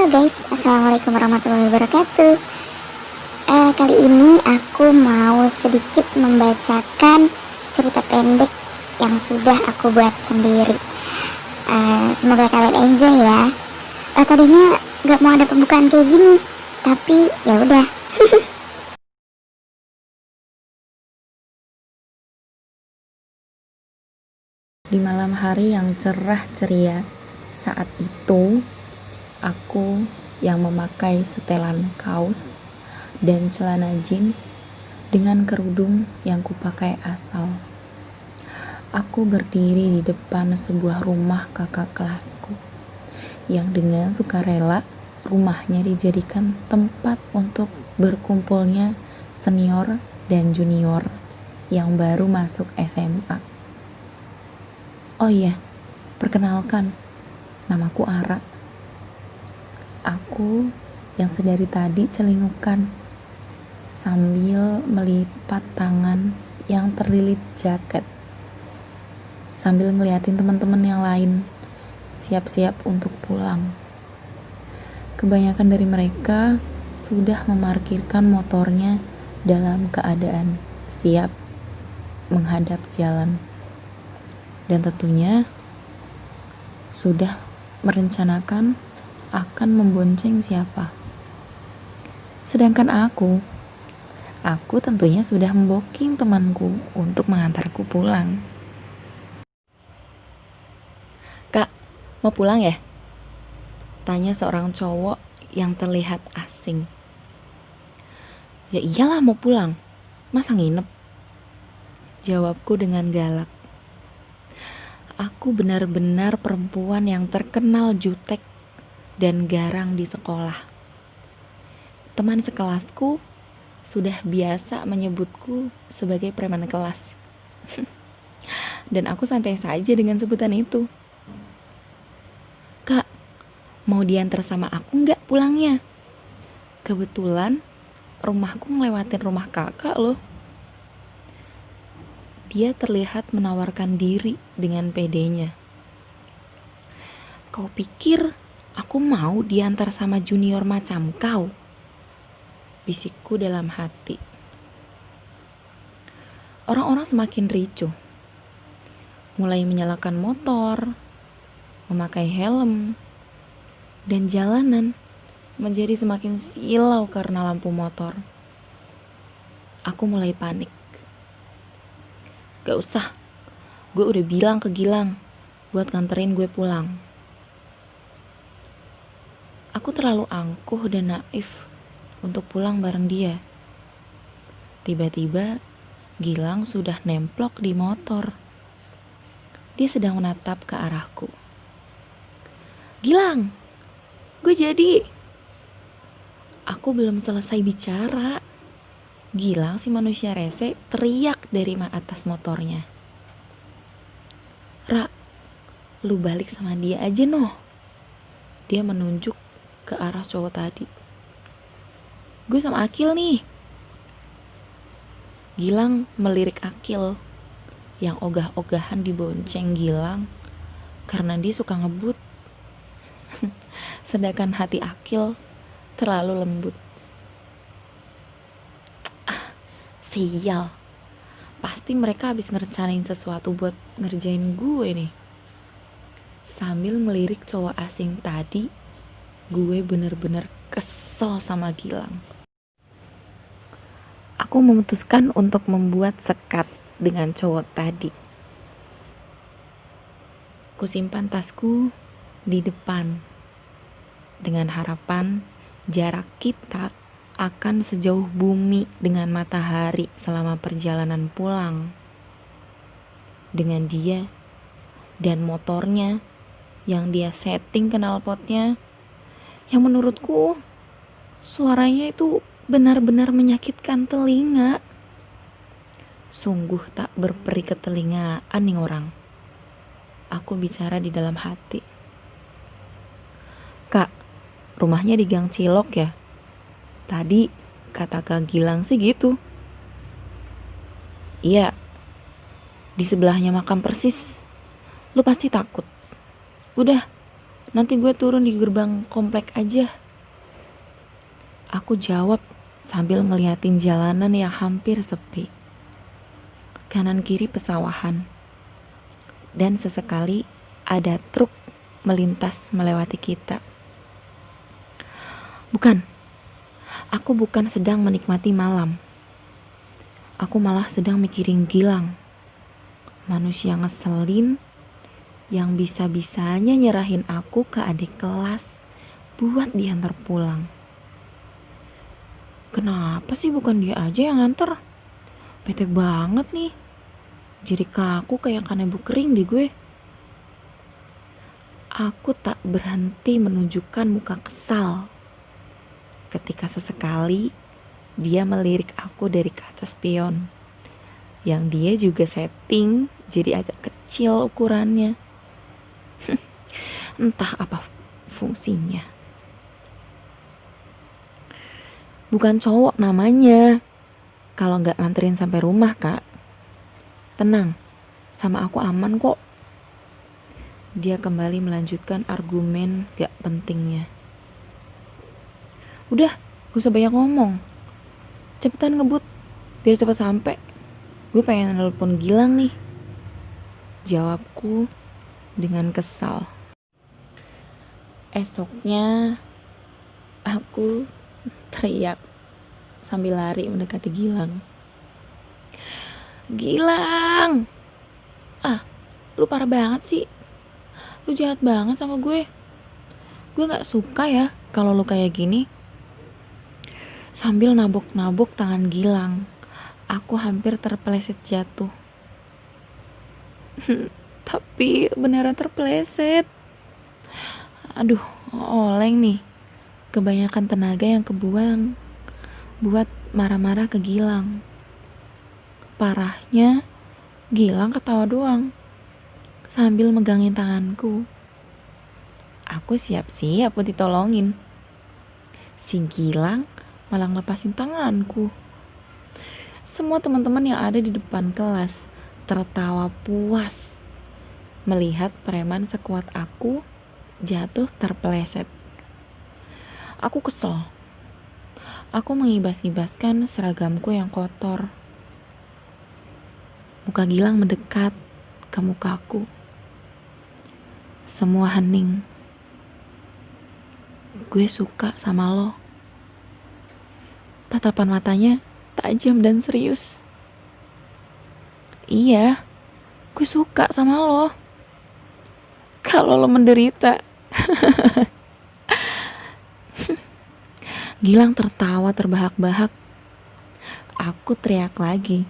Halo guys, assalamualaikum warahmatullahi wabarakatuh. Kali ini aku mau sedikit membacakan cerita pendek yang sudah aku buat sendiri. Semoga kalian enjoy ya. Tadinya nggak mau ada pembukaan kayak gini, tapi ya udah. Di malam hari yang cerah ceria, saat itu aku yang memakai setelan kaos dan celana jeans dengan kerudung yang kupakai asal. Aku berdiri di depan sebuah rumah kakak kelasku yang dengan sukarela rumahnya dijadikan tempat untuk berkumpulnya senior dan junior yang baru masuk SMA. Oh iya, perkenalkan, namaku Ara. Aku yang sedari tadi celingukan sambil melipat tangan yang terlilit jaket, sambil ngeliatin teman-teman yang lain siap-siap untuk pulang. Kebanyakan dari mereka sudah memarkirkan motornya dalam keadaan siap menghadap jalan. Dan tentunya sudah merencanakan akan membonceng siapa. Sedangkan aku tentunya sudah memboking temanku untuk mengantarku pulang. "Kak, mau pulang ya?" tanya seorang cowok yang terlihat asing. "Ya iyalah mau pulang, masa nginep?" jawabku dengan galak. Aku benar-benar perempuan yang terkenal jutek dan garang di sekolah. Teman sekelasku sudah biasa menyebutku sebagai preman kelas. Dan aku santai saja dengan sebutan itu. "Kak, mau diantar sama aku nggak pulangnya? Kebetulan rumahku ngelewatin rumah kakak loh." Dia terlihat menawarkan diri dengan pedenya. "Kau pikir aku mau diantar sama junior macam kau?" bisikku dalam hati. Orang-orang semakin ricuh, mulai menyalakan motor, memakai helm, dan jalanan menjadi semakin silau karena lampu motor. Aku mulai panik. "Gak usah, gue udah bilang ke Gilang buat nganterin gue pulang." Aku terlalu angkuh dan naif untuk pulang bareng dia. Tiba-tiba Gilang sudah nemplok di motor. Dia sedang menatap ke arahku. "Gilang, gue jadi." Aku belum selesai bicara, Gilang si manusia rese teriak dari atas motornya. "Ra, lu balik sama dia aja noh." Dia menunjuk ke arah cowok tadi. "Gue sama Akil nih." Gilang melirik Akil yang ogah-ogahan dibonceng Gilang karena dia suka ngebut. Sedangkan hati Akil terlalu lembut. Sial, pasti mereka habis ngerencanain sesuatu buat ngerjain gue nih. Sambil melirik cowok asing tadi, gue bener-bener kesel sama Gilang. Aku memutuskan untuk membuat sekat dengan cowok tadi. Kusimpan tasku di depan dengan harapan jarak kita akan sejauh bumi dengan matahari selama perjalanan pulang. Dengan dia dan motornya yang dia setting knalpotnya, yang menurutku suaranya itu benar-benar menyakitkan telinga. Sungguh tak berperi ketelingaan nih orang. Aku bicara di dalam hati. "Kak, rumahnya di Gang Cilok ya? Tadi kata Kak Gilang sih gitu." "Iya, di sebelahnya makam persis. Lu pasti takut. Udah, Nanti gue turun di gerbang komplek aja. Aku jawab sambil ngeliatin jalanan yang hampir sepi. Kanan kiri pesawahan. Dan sesekali ada truk melintas melewati kita. Bukan, aku bukan sedang menikmati malam. Aku malah sedang mikirin Gilang. Manusia ngeselin yang bisa-bisanya nyerahin aku ke adik kelas buat diantar pulang. Kenapa sih bukan dia aja yang nganter? Bete banget nih. Jadi kaku kayak kanebo kering di gue. Aku tak berhenti menunjukkan muka kesal ketika sesekali dia melirik aku dari kaca spion yang dia juga setting jadi agak kecil ukurannya. Entah apa fungsinya. Bukan cowok namanya. Kalau nggak nganterin sampai rumah, Kak. Tenang, sama aku aman kok. Dia kembali melanjutkan argumen gak pentingnya. Udah, gak usah banyak ngomong. Cepetan ngebut, biar cepet sampai. Gue pengen nelpon Gilang nih. Jawabku dengan kesal. Esoknya, aku teriak sambil lari mendekati Gilang. Gilang! Ah, lu parah banget sih. Lu jahat banget sama gue. Gue gak suka ya kalau lu kayak gini. Sambil nabok-nabok tangan Gilang, aku hampir terpeleset jatuh. Tapi beneran terpeleset. Aduh, oleng nih. Kebanyakan tenaga yang kebuang buat marah-marah ke Gilang. Parahnya, Gilang ketawa doang sambil megangin tanganku. Aku siap-siap buat ditolongin. Si Gilang malah ngelepasin tanganku. Semua teman-teman yang ada di depan kelas tertawa puas melihat preman sekuat aku jatuh terpeleset. Aku kesel. Aku mengibas-ibaskan seragamku yang kotor. Muka Gilang mendekat ke mukaku. Semua hening. Gue suka sama lo. Tatapan matanya tajam dan serius. Iya, gue suka sama lo. Kalau lo menderita. Gilang tertawa terbahak-bahak. Aku teriak lagi.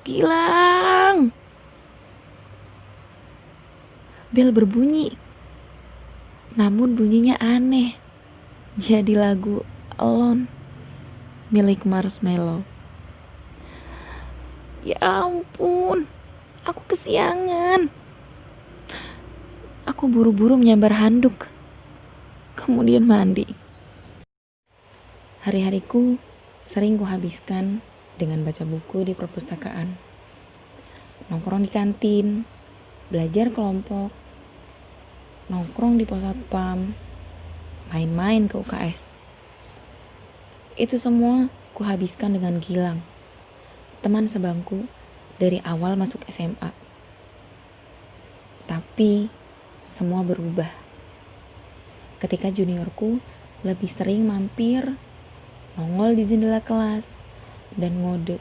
Gilang! Bel berbunyi. Namun bunyinya aneh. Jadi lagu Alone milik Marshmello. Ya ampun, aku kesiangan. Aku buru-buru menyambar handuk. Kemudian mandi. Hari-hariku sering kuhabiskan dengan baca buku di perpustakaan, nongkrong di kantin, belajar kelompok, nongkrong di pos satpam, main-main ke UKS. Itu semua kuhabiskan dengan Gilang, teman sebangku dari awal masuk SMA. Tapi semua berubah ketika juniorku lebih sering mampir, nongol di jendela kelas, dan ngode,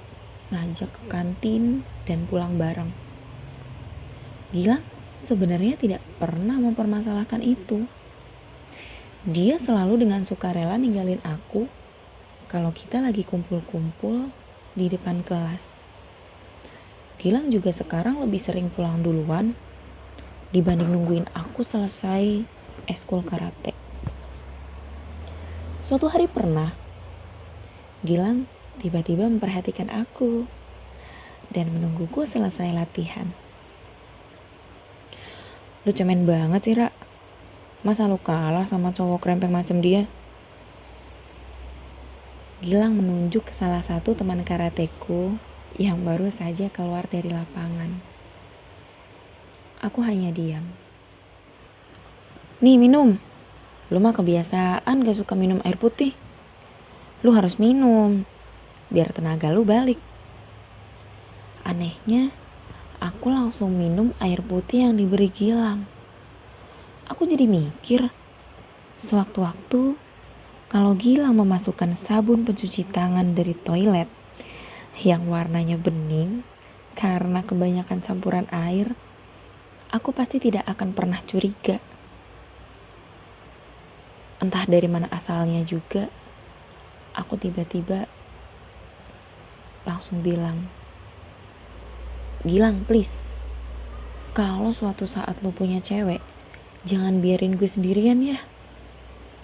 ngajak ke kantin dan pulang bareng. Gilang sebenarnya tidak pernah mempermasalahkan itu. Dia selalu dengan sukarela ninggalin aku kalau kita lagi kumpul-kumpul di depan kelas. Gilang juga sekarang lebih sering pulang duluan dibanding nungguin aku selesai eskul karate. Suatu hari pernah, Gilang tiba-tiba memperhatikan aku dan menungguku selesai latihan. Lu cemen banget sih, Ra. Masa lu kalah sama cowok krempeng macam dia? Gilang menunjuk ke salah satu teman karateku yang baru saja keluar dari lapangan. Aku hanya diam. Nih minum. Lu mah kebiasaan gak suka minum air putih. Lu harus minum, biar tenaga lu balik. Anehnya, aku langsung minum air putih yang diberi Gilang. Aku jadi mikir, sewaktu-waktu kalau Gilang memasukkan sabun pencuci tangan dari toilet yang warnanya bening karena kebanyakan campuran air, aku pasti tidak akan pernah curiga. Entah dari mana asalnya juga, aku tiba-tiba langsung bilang, Gilang please, kalau suatu saat lu punya cewek, jangan biarin gue sendirian ya.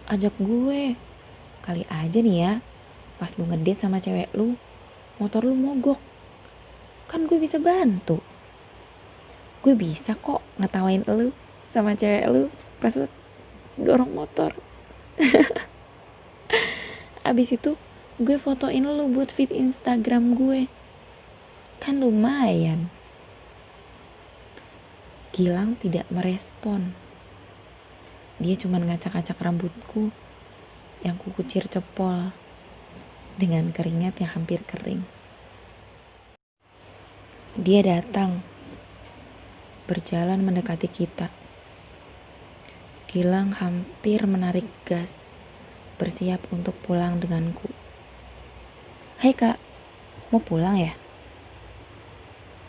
Ajak gue. Kali aja nih ya, pas lu ngedate sama cewek lu, motor lu mogok. Kan gue bisa bantu. Gue bisa kok ngetawain lu sama cewek lu pas lu dorong motor. Abis itu gue fotoin lu buat feed Instagram gue. Kan lumayan. Gilang tidak merespon. Dia cuma ngacak-ngacak rambutku yang kukucir cepol dengan keringat yang hampir kering. Dia datang, berjalan mendekati kita. Gilang hampir menarik gas, bersiap untuk pulang denganku. Hai kak, mau pulang ya?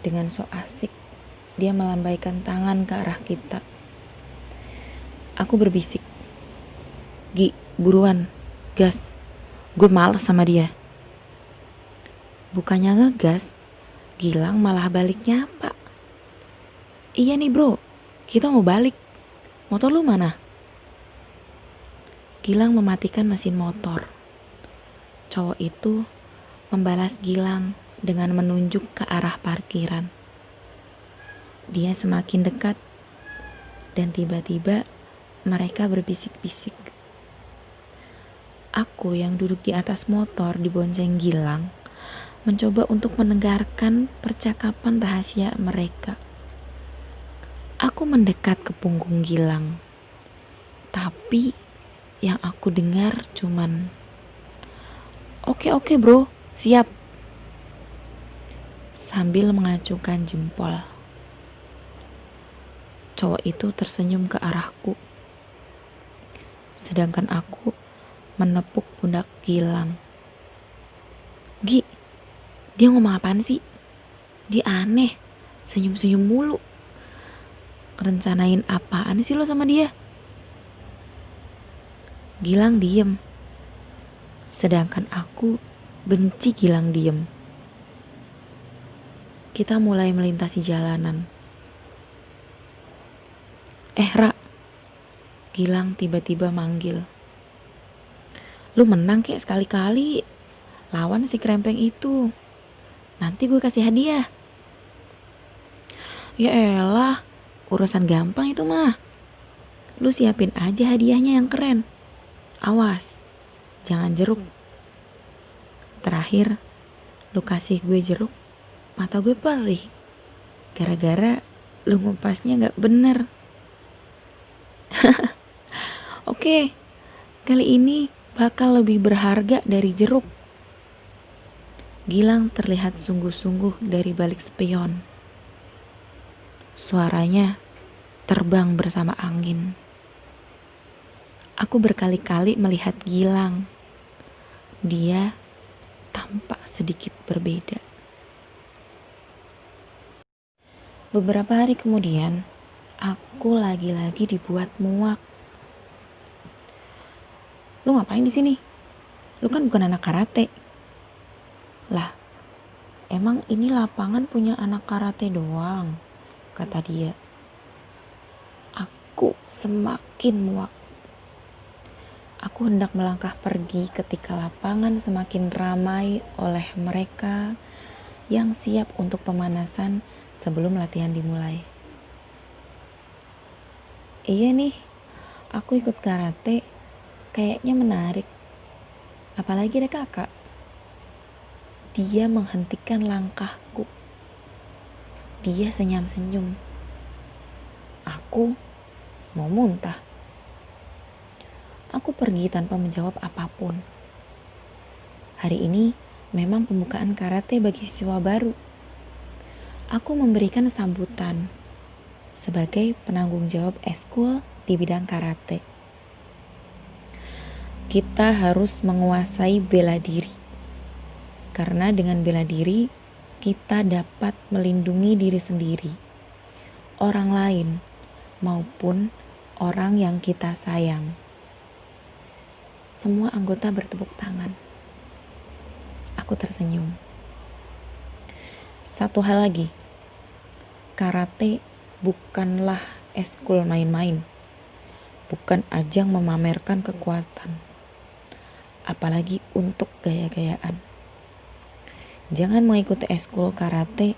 Dengan so asik, dia melambaikan tangan ke arah kita. Aku berbisik, Gi, buruan, gas. Gue males sama dia. Bukannya ngegas, Gilang malah balik nyapa. Iya nih bro, kita mau balik. Motor lu mana? Gilang mematikan mesin motor. Cowok itu membalas Gilang dengan menunjuk ke arah parkiran. Dia semakin dekat dan tiba-tiba mereka berbisik-bisik. Aku yang duduk di atas motor dibonceng Gilang mencoba untuk mendengarkan percakapan rahasia mereka. Aku mendekat ke punggung Gilang, tapi yang aku dengar cuman Oke bro, siap, sambil mengacungkan jempol. Cowok itu tersenyum ke arahku, sedangkan aku menepuk pundak Gilang. Gi, dia ngomong apaan sih? Dia aneh, senyum-senyum mulu. Rencanain apaan sih lo sama dia? Gilang diem, sedangkan aku benci Gilang diem. Kita mulai melintasi jalanan. Ra, Gilang tiba-tiba manggil. Lu menang kek sekali-kali, lawan si krempeng itu. Nanti gue kasih hadiah. Ya elah, urusan gampang itu mah. Lu siapin aja hadiahnya yang keren. Awas, jangan jeruk. Terakhir, lu kasih gue jeruk, mata gue perih. Gara-gara lu ngupasnya gak bener. Oke, kali ini bakal lebih berharga dari jeruk. Gilang terlihat sungguh-sungguh dari balik spion. Suaranya terbang bersama angin. Aku berkali-kali melihat Gilang. Dia tampak sedikit berbeda. Beberapa hari kemudian, aku lagi-lagi dibuat muak. Lu ngapain di sini? Lu kan bukan anak karate. Lah, emang ini lapangan punya anak karate doang, kata dia. Aku semakin muak. Aku hendak melangkah pergi ketika lapangan semakin ramai oleh mereka yang siap untuk pemanasan sebelum latihan dimulai. Iya nih, aku ikut karate, kayaknya menarik. Apalagi ada kakak. Dia menghentikan langkahku. Dia senyum-senyum. Aku mau muntah. Aku pergi tanpa menjawab apapun. Hari ini memang pembukaan karate bagi siswa baru. Aku memberikan sambutan sebagai penanggung jawab eskul di bidang karate. Kita harus menguasai bela diri. Karena dengan bela diri, kita dapat melindungi diri sendiri, orang lain, maupun orang yang kita sayang. Semua anggota bertepuk tangan. Aku tersenyum. Satu hal lagi, karate bukanlah eskul main-main, bukan ajang memamerkan kekuatan, apalagi untuk gaya-gayaan. Jangan mengikuti eskul karate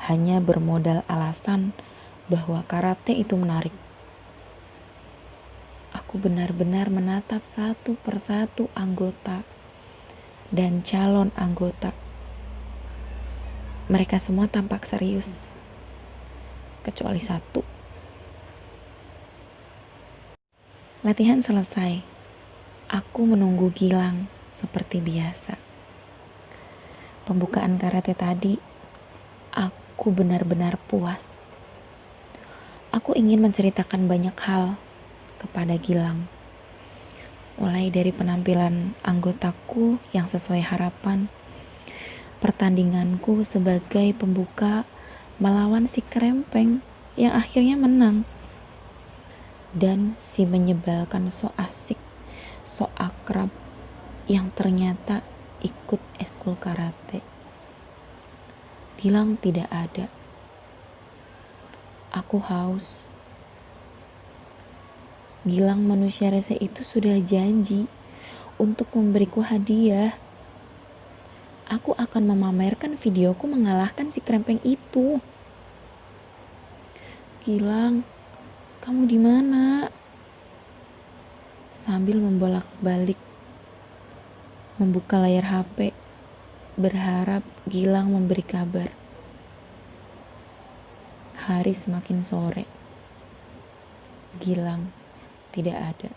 hanya bermodal alasan bahwa karate itu menarik. Aku benar-benar menatap satu persatu anggota dan calon anggota. Mereka semua tampak serius, kecuali satu. Latihan selesai. Aku menunggu Gilang seperti biasa. Pembukaan karate tadi, aku benar-benar puas. Aku ingin menceritakan banyak hal kepada Gilang. Mulai dari penampilan anggotaku yang sesuai harapan, pertandinganku sebagai pembuka melawan si Krempeng yang akhirnya menang, dan si menyebalkan so asik, so akrab yang ternyata ikut eskul karate. Gilang tidak ada. Aku haus. Gilang manusia rese itu sudah janji untuk memberiku hadiah. Aku akan memamerkan videoku mengalahkan si Krempeng itu. Gilang, kamu di mana? Sambil membolak-balik membuka layar HP, berharap Gilang memberi kabar. Hari semakin sore. Gilang tidak ada.